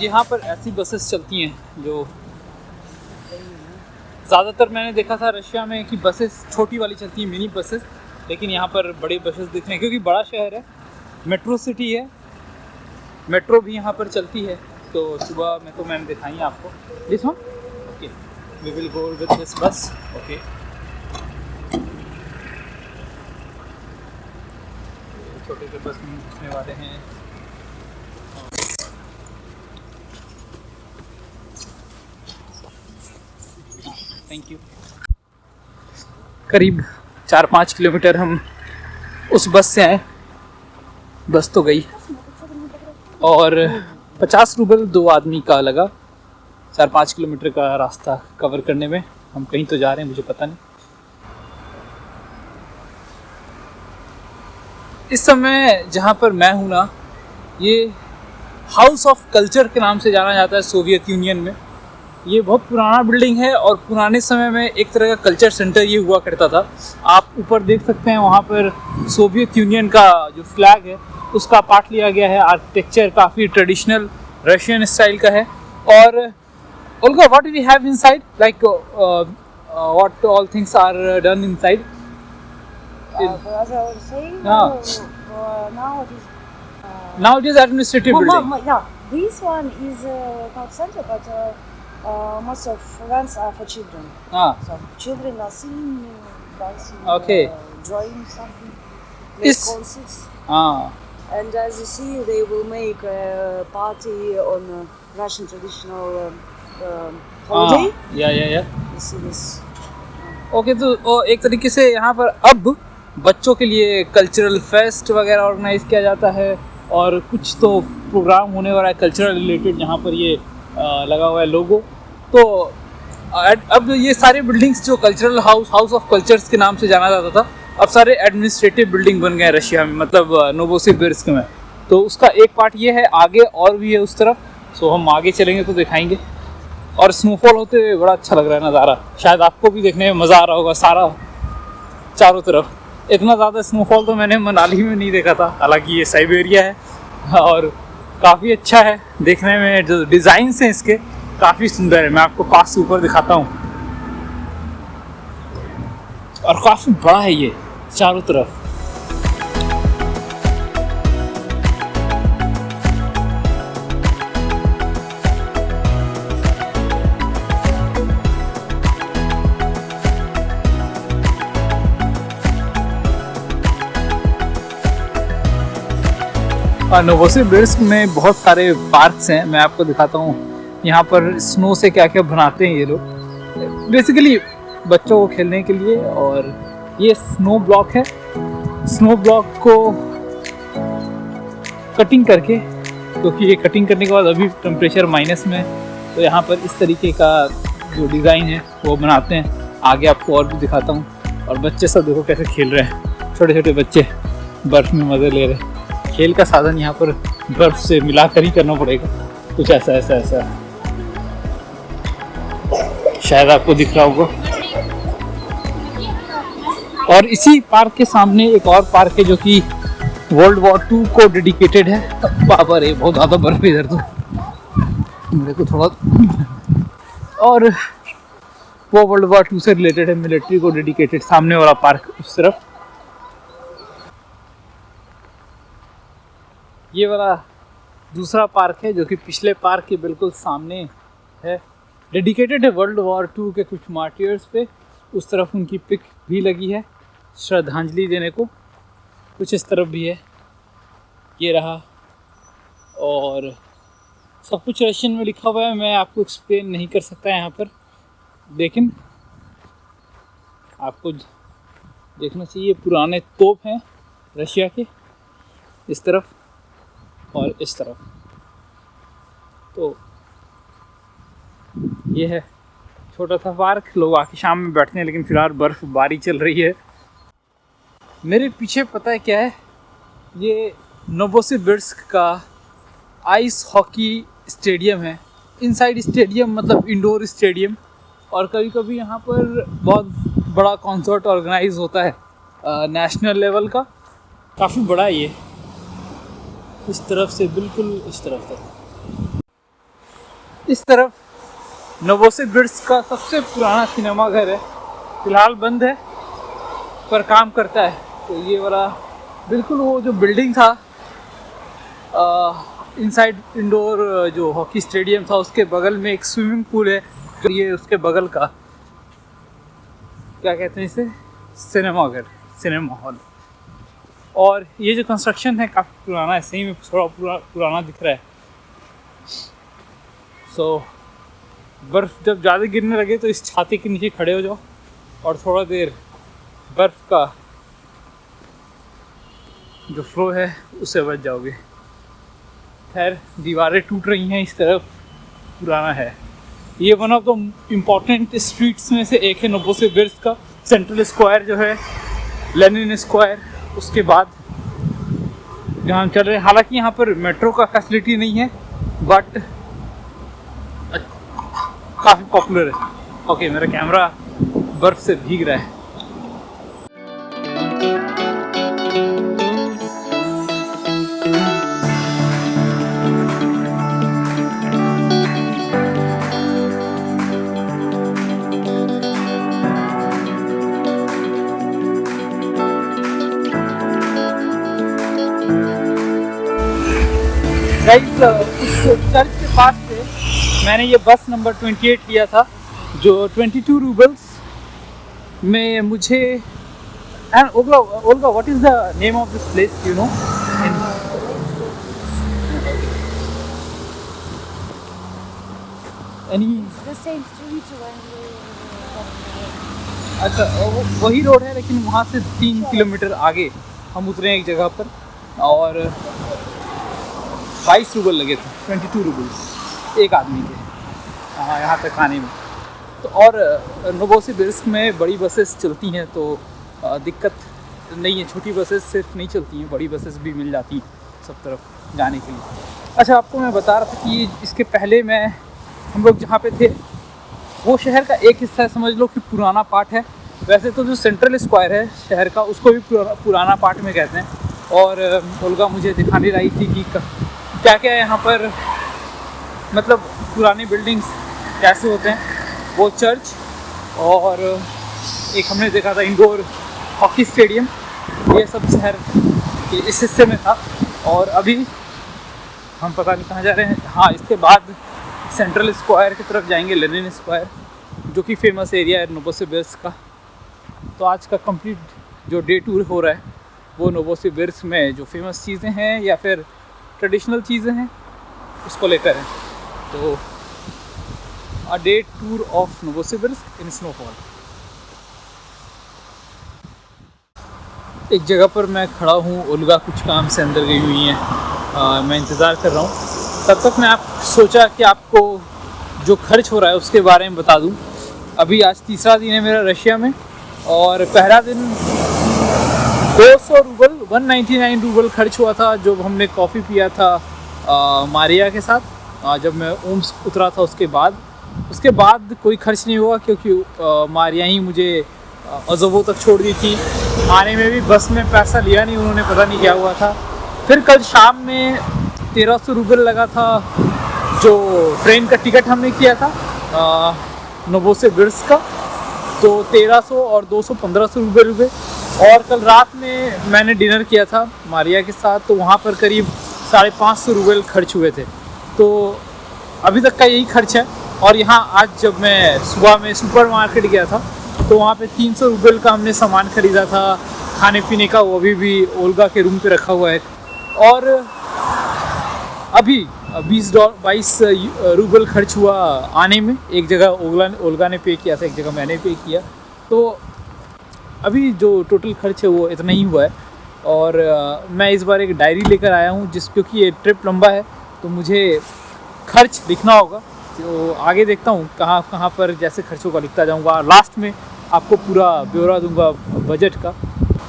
यहाँ पर ऐसी बसेस चलती हैं जो ज़्यादातर मैंने देखा था रशिया में कि बसेस छोटी वाली चलती हैं, मिनी बसेस, लेकिन यहाँ पर बड़ी बसेस दिख रही हैं क्योंकि बड़ा शहर है, मेट्रो सिटी है, मेट्रो भी यहाँ पर चलती है। तो सुबह में तो मैंने दिखाई है आपको this one. Okay, we will go with this bus. Okay, छोटे से बस में घुसने वाले हैं। Thank you. करीब 4-5 किलोमीटर हम उस बस से आए, बस तो गई और 50 रूबल 2 आदमी का लगा 4-5 किलोमीटर का रास्ता कवर करने में। हम कहीं तो जा रहे हैं, मुझे पता नहीं। इस समय जहाँ पर मैं हूँ ना, ये हाउस ऑफ कल्चर के नाम से जाना जाता है सोवियत यूनियन में। ये बहुत पुराना बिल्डिंग है और पुराने समय में एक तरह का कल्चर सेंटर ये हुआ करता था। आप ऊपर देख सकते हैं, वहाँ पर सोवियत यूनियन का जो फ्लैग है उसका पार्ट लिया गया है। आर्किटेक्चर काफ़ी ट्रेडिशनल रशियन स्टाइल का है। और Olga, what do we have inside? Like what all things are done inside? As I was saying, now it is. Now it is administrative building. Yeah, this one is not center, but most of events are for children. So children are singing, dancing, Okay. drawing something, play concerts. And as you see, they will make a party on Russian traditional holiday. Yeah. You see this. Okay, तो एक तरीके से यहाँ पर अब बच्चों के लिए कल्चरल फेस्ट वगैरह ऑर्गेनाइज किया जाता है और कुछ तो प्रोग्राम होने वाला है कल्चरल रिलेटेड, जहाँ पर ये लगा हुआ है लोगो। तो अब ये सारे बिल्डिंग्स जो कल्चरल हाउस ऑफ कल्चर्स के नाम से जाना जाता था, अब सारे एडमिनिस्ट्रेटिव बिल्डिंग बन गए हैं रशिया में, मतलब नोवोसिबिर्स्क में। तो उसका एक पार्ट ये है, आगे और भी है उस तरफ। सो हम आगे चलेंगे तो दिखाएंगे। और स्नोफॉल होते हुए बड़ा अच्छा लग रहा है नज़ारा, शायद आपको भी देखने में मज़ा आ रहा होगा। सारा चारों तरफ इतना ज़्यादा स्नोफॉल तो मैंने मनाली में नहीं देखा था, हालांकि ये साइबेरिया है और काफ़ी अच्छा है देखने में। जो डिज़ाइन हैं इसके काफ़ी सुंदर है, मैं आपको पास से ऊपर दिखाता हूँ। और काफ़ी बड़ा है ये चारों तरफ। नोवोसिबिर्स्क में बहुत सारे पार्क्स हैं, मैं आपको दिखाता हूँ। यहाँ पर स्नो से क्या क्या बनाते हैं ये लोग, बेसिकली बच्चों को खेलने के लिए। और ये स्नो ब्लॉक है, स्नो ब्लॉक को कटिंग करके, क्योंकि ये कटिंग करने के बाद अभी टेम्परेचर माइनस में, तो यहाँ पर इस तरीके का जो डिज़ाइन है वो बनाते हैं। आगे आपको और भी दिखाता हूँ। और बच्चे सब देखो कैसे खेल रहे हैं, छोटे छोटे बच्चे बर्फ़ में मज़े ले रहे हैं। खेल का साधन यहाँ पर बर्फ से मिलाकर ही करना पड़ेगा, कुछ ऐसा शायद आपको दिख रहा होगा। और इसी पार्क के सामने एक और पार्क है जो कि वर्ल्ड वॉर 2 को डेडिकेटेड है। बाबा रे, बहुत ज़्यादा बर्फ इधर तो मेरे को थोड़ा। और वो वर्ल्ड वॉर 2 से रिलेटेड है, मिलिट्री को डेडिकेटेड सामने वाला पार्क उस तरफ। ये वाला दूसरा पार्क है जो कि पिछले पार्क के बिल्कुल सामने है, डेडिकेटेड है वर्ल्ड वॉर 2 के कुछ मार्टियर्स पे। उस तरफ उनकी पिक भी लगी है श्रद्धांजलि देने को। कुछ इस तरफ भी है, ये रहा। और सब कुछ रशियन में लिखा हुआ है, मैं आपको एक्सप्लेन नहीं कर सकता यहाँ पर, लेकिन आपको देखना चाहिए। पुराने तोप हैं रशिया के इस तरफ और इस तरफ। तो ये है छोटा सा पार्क, लोग आके शाम में बैठते हैं, लेकिन फिलहाल बर्फबारी चल रही है। मेरे पीछे पता है क्या है, ये नोवोसिबिर्स्क का आइस हॉकी स्टेडियम है। इनसाइड स्टेडियम मतलब इंडोर स्टेडियम। और कभी कभी यहाँ पर बहुत बड़ा कॉन्सर्ट ऑर्गेनाइज होता है नेशनल लेवल का, काफ़ी बड़ा है ये। इस तरफ से बिल्कुल इस तरफ तक इस तरफ नोवोसिबिर्स्क का सबसे पुराना सिनेमा घर है, फिलहाल बंद है पर काम करता है। तो ये वाला बिल्कुल वो जो बिल्डिंग था इनसाइड इंडोर जो हॉकी स्टेडियम था उसके बगल में एक स्विमिंग पूल है, तो ये उसके बगल का क्या कहते हैं इसे, सिनेमा घर, सिनेमा हॉल। और ये जो कंस्ट्रक्शन है काफ़ी पुराना है, सही में थोड़ा पुराना दिख रहा है। सो बर्फ़ जब ज़्यादा गिरने लगे तो इस छाते के नीचे खड़े हो जाओ और थोड़ा देर बर्फ़ का जो फ्लो है उससे बच जाओगे। खैर दीवारें टूट रही हैं, इस तरफ पुराना है। ये one of the important streets में से एक है नोवोसिबिर्स्क का। सेंट्रल स्क्वायर जो है, लेनिन स्क्वायर, उसके बाद जहाँ हम चल रहे हैं, हालांकि यहाँ पर मेट्रो का फैसिलिटी नहीं है बट काफ़ी पॉपुलर है। ओके, मेरा कैमरा बर्फ़ से भीग रहा है। उस चर्च के पास से मैंने ये बस नंबर 28 लिया था, जो 22 रूबल्स में मुझे। And Olga, what is the name of this place, you know? अच्छा, वही रोड है लेकिन वहाँ से 3 किलोमीटर आगे हम उतरे एक जगह पर और 22 रूबल लगे थे, 22 रूबल्स एक आदमी के यहाँ तक आने में। तो और नोवोसिबिर्स्क में बड़ी बसेस चलती हैं तो दिक्कत नहीं है, छोटी बसेस सिर्फ नहीं चलती हैं, बड़ी बसेस भी मिल जाती हैं सब तरफ जाने के लिए। अच्छा, आपको मैं बता रहा था कि इसके पहले हम लोग जहाँ पे थे वो शहर का एक हिस्सा है, समझ लो कि पुराना पार्ट है। वैसे तो जो सेंट्रल स्क्वायर है शहर का उसको भी पुराना पार्ट में कहते हैं। और ओल्गा मुझे दिखाने रही थी कि क्या क्या है यहाँ पर, मतलब पुरानी बिल्डिंग्स कैसे होते हैं। वो चर्च और एक हमने देखा था इंडोर हॉकी स्टेडियम, ये सब शहर के इस हिस्से में था। और अभी हम पता नहीं कहाँ जा रहे हैं। हाँ, इसके बाद सेंट्रल स्क्वायर की तरफ जाएंगे, लेनिन स्क्वायर, जो कि फेमस एरिया है नोवोसिबिर्स्क का। तो आज का कंप्लीट जो डे टूर हो रहा है वो नोवोसिबिर्स्क में जो फेमस चीज़ें हैं या फिर ट्रेडिशनल चीज़ें हैं उसको लेकर है। तो a day tour of Novosibirsk in snowfall. एक जगह पर मैं खड़ा हूँ, ओल्गा कुछ काम से अंदर गई हुई हैं, मैं इंतज़ार कर रहा हूँ। तब तक मैं सोचा कि आपको जो खर्च हो रहा है उसके बारे में बता दूँ। अभी आज तीसरा दिन है मेरा रशिया में और पहला दिन 200 रूबल 199 रूबल खर्च हुआ था जब हमने कॉफ़ी पिया था मारिया के साथ, जब मैं ओम्स्क उतरा था। उसके बाद कोई खर्च नहीं हुआ क्योंकि मारिया ही मुझे अज़ोवो तक छोड़ दी थी। आने में भी बस में पैसा लिया नहीं उन्होंने, पता नहीं क्या हुआ था। फिर कल शाम में 1300 रूबल लगा था जो ट्रेन का टिकट हमने किया था नोवोसिबिर्स्क का, तो 1300 और 200 1500 रूबल हुए। और कल रात में मैंने डिनर किया था मारिया के साथ, तो वहाँ पर करीब 550 रूबल खर्च हुए थे। तो अभी तक का यही खर्च है। और यहाँ आज जब मैं सुबह में सुपरमार्केट गया था तो वहाँ पे 300 रूबल का हमने सामान ख़रीदा था खाने पीने का, वो भी ओल्गा के रूम पे रखा हुआ है। और अभी 22 रूबल खर्च हुआ आने में, एक जगह ओल्गा ने पे किया था, एक जगह मैंने पे किया। तो अभी जो टोटल खर्च है वो इतना ही हुआ है। और मैं इस बार एक डायरी लेकर आया हूँ क्योंकि ये ट्रिप लंबा है तो मुझे खर्च लिखना होगा। तो आगे देखता हूँ कहाँ कहाँ पर जैसे खर्चों का लिखता जाऊँगा, लास्ट में आपको पूरा ब्यौरा दूंगा बजट का।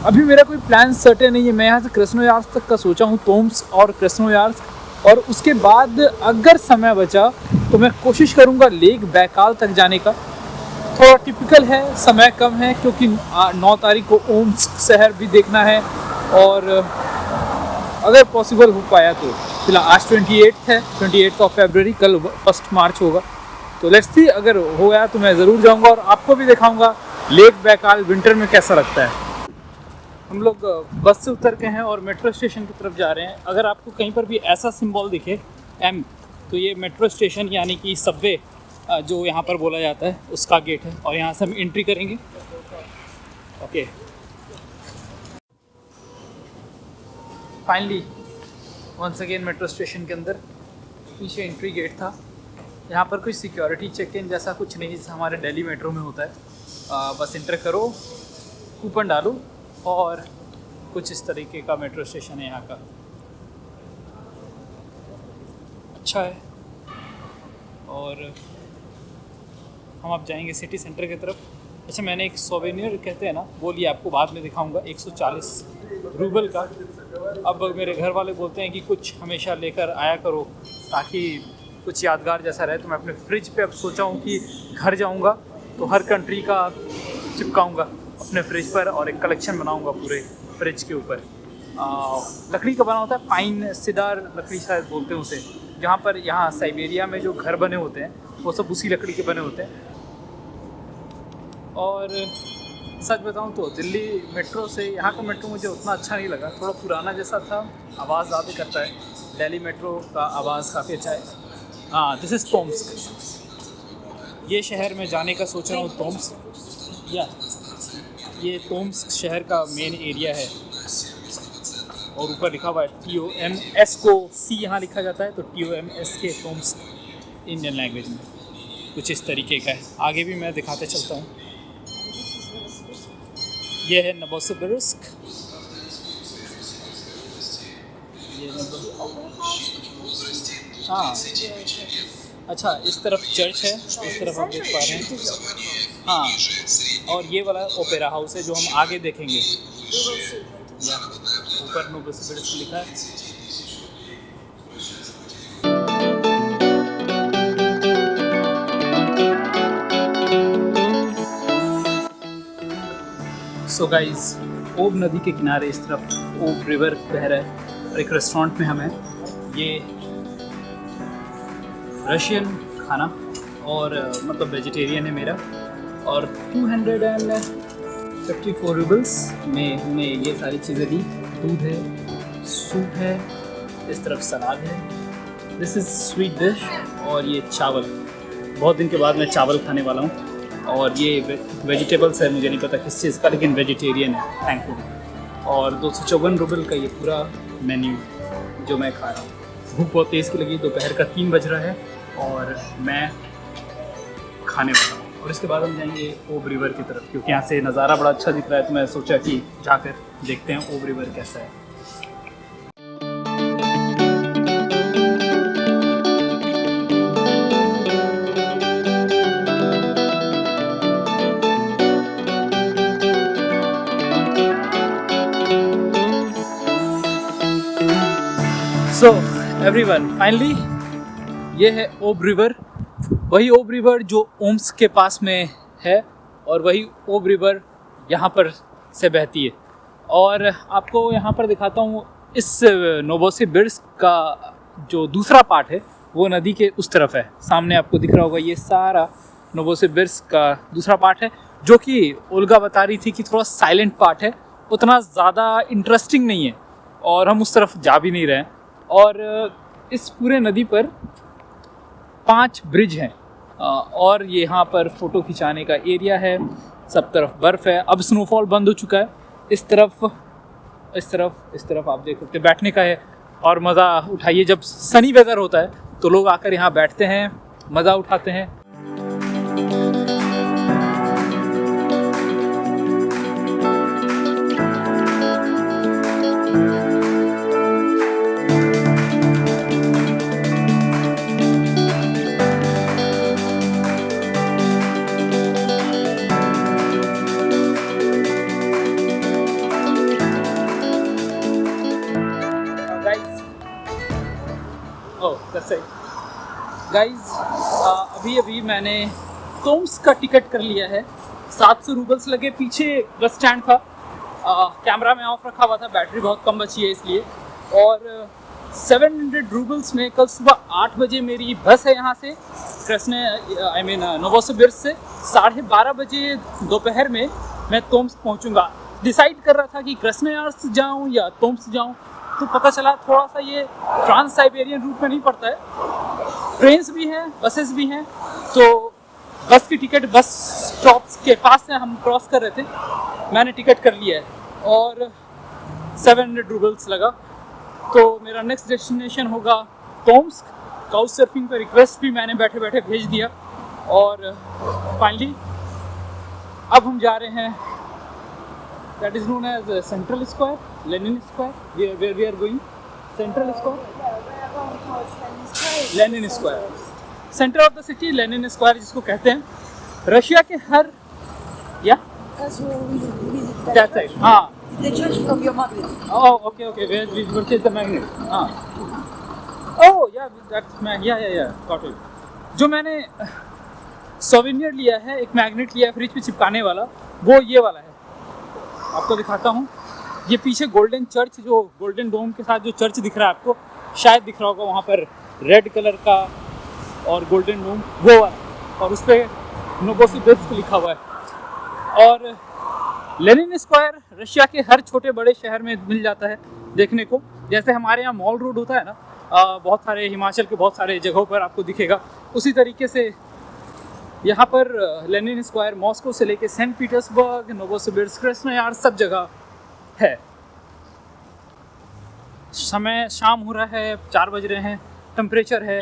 अभी मेरा कोई प्लान सर्टेन नहीं है। मैं यहाँ से क्रेस्नोयार्स्क तक का सोचा हूँ, तोम्स्क और क्रेस्नोयार्स्क, और उसके बाद अगर समय बचा तो मैं कोशिश करूँगा लेक बैकाल तक जाने का। थोड़ा टिपिकल है, समय कम है क्योंकि 9 तारीख को ओम्स्क शहर भी देखना है और अगर पॉसिबल हो पाया तो फिलहाल आज 28 है, 28 ऑफ फरवरी, कल 1 मार्च होगा। तो लेट्स सी, अगर हो गया तो मैं ज़रूर जाऊंगा और आपको भी दिखाऊंगा लेक बैकाल विंटर में कैसा लगता है। हम लोग बस से उतर के हैं और मेट्रो स्टेशन की तरफ जा रहे हैं। अगर आपको कहीं पर भी ऐसा सिंबल दिखे M, तो ये मेट्रो स्टेशन यानी कि सबवे जो यहाँ पर बोला जाता है उसका गेट है और यहाँ से हम एंट्री करेंगे। Okay, finally once again metro station के अंदर। पीछे एंट्री गेट था। यहाँ पर कोई सिक्योरिटी चेक इन जैसा कुछ नहीं जैसा हमारे दिल्ली मेट्रो में होता है। बस इंटर करो, कूपन डालो और कुछ इस तरीके का मेट्रो स्टेशन है यहाँ का। अच्छा है। और हम अब जाएंगे सिटी सेंटर की तरफ। अच्छा, मैंने एक सोवेनियर कहते हैं ना, वो लिया, आपको बाद में दिखाऊंगा, 140 रूबल का। अब मेरे घर वाले बोलते हैं कि कुछ हमेशा लेकर आया करो ताकि कुछ यादगार जैसा रहे। तो मैं अपने फ्रिज पे अब सोचा हूँ कि घर जाऊँगा तो हर कंट्री का चिपकाऊँगा अपने फ्रिज पर और एक कलेक्शन बनाऊँगा पूरे फ्रिज के ऊपर। लकड़ी का बना होता है, पाइन सिडार लकड़ी शायद बोलते हैं उसे, जहाँ पर यहाँ साइबेरिया में जो घर बने होते हैं वो सब उसी लकड़ी के बने होते हैं। और सच बताऊँ तो दिल्ली मेट्रो से यहाँ का मेट्रो मुझे उतना अच्छा नहीं लगा, थोड़ा पुराना जैसा था, आवाज़ ज़्यादा करता है। दिल्ली मेट्रो का आवाज़ काफ़ी अच्छा है। हाँ, दिस इज़ तोम्स्क। ये शहर में जाने का सोच रहा हूँ, तोम्स्क। या ये तोम्स्क शहर का मेन एरिया है और ऊपर लिखा हुआ है TOMS को C यहाँ लिखा जाता है, तो TOMS के तोम्स्क इंडियन लैंग्वेज में कुछ इस तरीके का है। आगे भी मैं दिखाते चलता हूँ। ये है नोवोसिबिर्स्क। हाँ, अच्छा, इस तरफ चर्च है, इस तरफ आप देख पा रहे हैं। हाँ, और ये वाला ओपेरा हाउस है जो हम आगे देखेंगे। ऊपर नोवोसिबिर्स्क लिखा है। सो गाइज, ओब नदी के किनारे इस तरफ ओब रिवर बह रहा है और एक रेस्टोरेंट में हम हैं। ये रशियन खाना और मतलब वेजिटेरियन है मेरा, और 254 रूबल्स में हमने ये सारी चीज़ें दी। दूध है, सूप है, इस तरफ सलाद है, दिस इज़ स्वीट डिश, और ये चावल। बहुत दिन के बाद मैं चावल खाने वाला हूँ। और ये वेजिटेबल्स है, मुझे नहीं पता किस चीज़ का, लेकिन वेजिटेरियन है थैंकफुल। और 254 रूबल का ये पूरा मेन्यू जो मैं खा रहा हूँ। भूख बहुत तेज़ की लगी, दोपहर का 3 बज रहा है और मैं खाने वाला हूँ। और इसके बाद हम जाएंगे ओब रिवर की तरफ, क्योंकि यहाँ से नज़ारा बड़ा अच्छा दिख रहा है, तो मैं सोचा कि जाकर देखते हैं ओब रिवर कैसा है। सो एवरीवन, फाइनली ये है ओब रिवर। वही ओब रिवर जो ओम्स्क के पास में है और वही ओब रिवर यहाँ पर से बहती है। और आपको यहाँ पर दिखाता हूँ, इस नोवोसिबिर्स्क का जो दूसरा पार्ट है वो नदी के उस तरफ है। सामने आपको दिख रहा होगा, ये सारा नोवोसिबिर्स्क का दूसरा पार्ट है, जो कि ओल्गा बता रही थी कि थोड़ा साइलेंट पार्ट है, उतना ज़्यादा इंटरेस्टिंग नहीं है और हम उस तरफ जा भी नहीं रहे हैं। और इस पूरे नदी पर 5 ब्रिज हैं और ये यहाँ पर फ़ोटो खिंचाने का एरिया है। सब तरफ बर्फ़ है, अब स्नोफॉल बंद हो चुका है। इस तरफ आप देख सकते, बैठने का है और मज़ा उठाइए। जब सनी वेदर होता है तो लोग आकर यहाँ बैठते हैं, मज़ा उठाते हैं। गाइज, अभी मैंने तोम्स्क का टिकट कर लिया है। 700 रूबल्स लगे। पीछे बस स्टैंड था, कैमरा में ऑफ रखा हुआ था, बैटरी बहुत कम बची है इसलिए। और 700 रूबल्स में कल सुबह 8 बजे मेरी बस है यहाँ से नोवोसिबिर्स्क से 12:30 बजे दोपहर में मैं तोम्स्क पहुँचूँगा। डिसाइड कर रहा था कि क्रेस्नोयार्स्क जाऊँ या तोम्स्क जाऊँ, तो पता चला थोड़ा सा ये ट्रांस साइबेरियन रूट में नहीं पड़ता है, ट्रेन्स भी हैं, बसेस भी हैं। तो बस की टिकट बस स्टॉप्स के पास से हम क्रॉस कर रहे थे, मैंने टिकट कर लिया है और 700 रूबल्स लगा। तो मेरा नेक्स्ट डेस्टिनेशन होगा तोम्स्क। काउच सर्फिंग पर रिक्वेस्ट भी मैंने बैठे बैठे भेज दिया और फाइनली अब हम जा रहे हैं, that is known as central square, Lenin square, where we are going, central square, Lenin square, centre of the city, Lenin square जिसको कहते हैं। रशिया के हर या दैट साइड, हाँ, The church from your mother. Oh, okay, where we purchase the magnet. Oh, yeah, got it. जो मैंने souvenir लिया है, एक मैग्नेट लिया है फ्रिज पे चिपकाने वाला, वो ये वाला है, आपको दिखाता हूँ। ये पीछे गोल्डन चर्च, जो गोल्डन डोम के साथ जो चर्च दिख रहा है आपको, शायद दिख रहा होगा वहाँ पर रेड कलर का और गोल्डन डोम, वो वाला, और उस पर नोवोसिबिर्स्क लिखा हुआ है। और लेनिन स्क्वायर रशिया के हर छोटे बड़े शहर में मिल जाता है देखने को, जैसे हमारे यहाँ मॉल रोड होता है ना, बहुत सारे हिमाचल के बहुत सारे जगहों पर आपको दिखेगा, उसी तरीके से यहाँ पर लेनिन स्क्वायर मॉस्को से लेके सेंट पीटर्सबर्ग, नोवोसिबिर्स्क, क्रेस्नोयार्स्क सब जगह है। समय शाम हो रहा है, 4 बज रहे हैं, टेम्परेचर है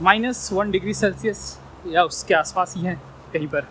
-1 डिग्री सेल्सियस या उसके आसपास ही है कहीं पर।